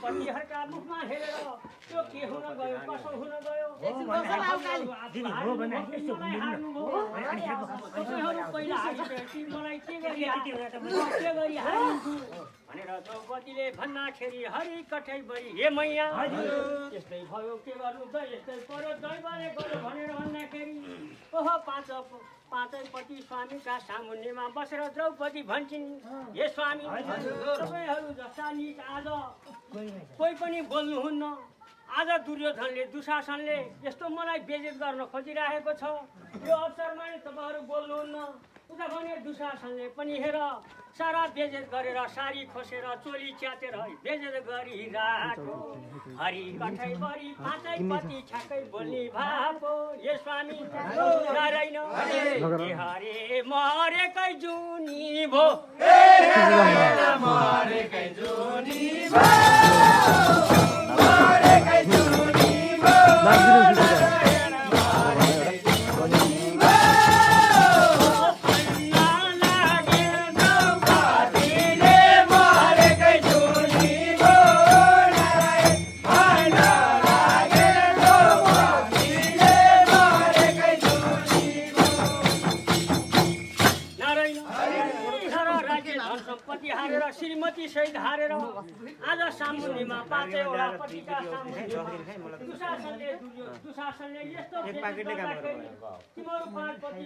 पतिहरुका मुखमा हेरेर त्यो के हुन गयो कसो हुन गयो दिदी हो भने यसो तपाईहरु पहिला हारिसकेपछि मलाई के गरी हारिन्छु भनेर द्रौपदीले भन्नाखेरि हरि कठैबरी हे मैया यस्तै भयो के गर्नु त यस्तै पर्यो दैवले गर्यो भनेर भन्दाखेरि ओहो पाँचै पति स्वामीका सामुन्नेमा बसेर द्रौपदी भन्छन् हे स्वामी तपाईहरु जस्ता निज आज कोही पनि बोल्नुहुन्न आज दुर्योधनले दुशासनले यस्तो मलाई बेइज्जत गर्न खोजिरहेको छ यो अवसरमा नि तपाईहरु बोल्नुहुन्न उता भने दुशासनले पनि हेर सारा बेइज्जत गरेर सारी खोसेर चोली च्यातेर बेइज्जत गरिराख्यो हरि कठैबरी पाँचै पति छक्कै बोल्ने भापो हे स्वामी नारायण हरे मरेकै जुनी भो मरेकै जुनी भो मरेकै जुनी भो श्रीमती सहित हारेर आज सामुन्नीमा पाँचैवटा पतिका दुशासनले यस्तो तिम्रो पाँच पति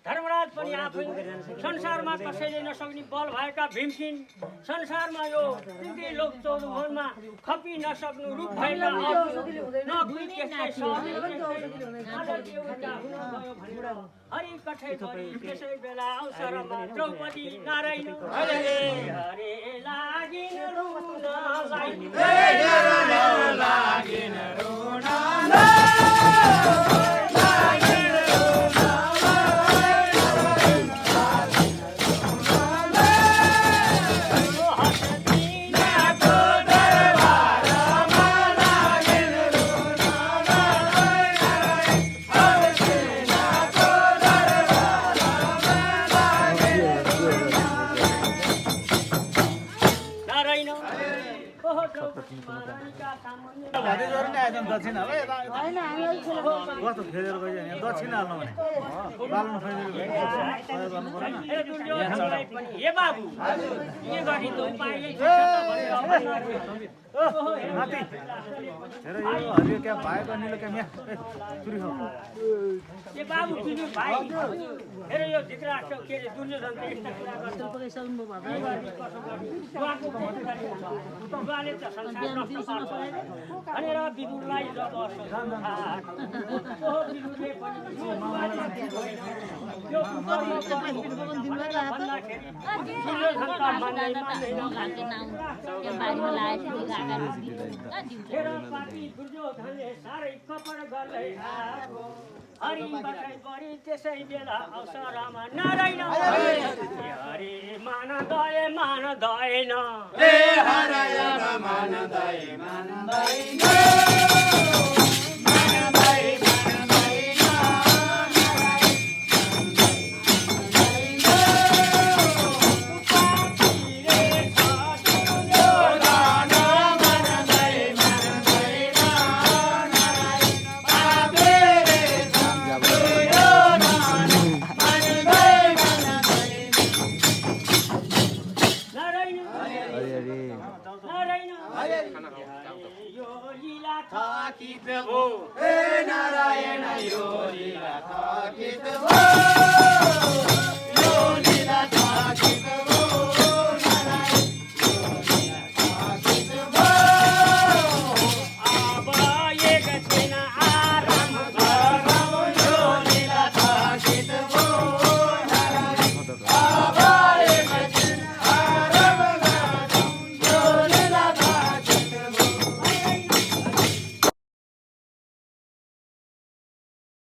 धर्मराज पनि आफै संसारमा कसैले नसक्ने बल भएका भीम छिन् संसारमा यो पृथ्वी लोक चौधभवनमा खपि नसक्नु रूप भएका हरि कठैबरी त्यसै बेला अवसरमा द्रौपदी नारायण हरे लागिन रुन लागिन रुन हरि कठैबरी त्यसै बेला अवसरमा नारायण हरि मान दय न हे हरय मान दय नारायण यो केत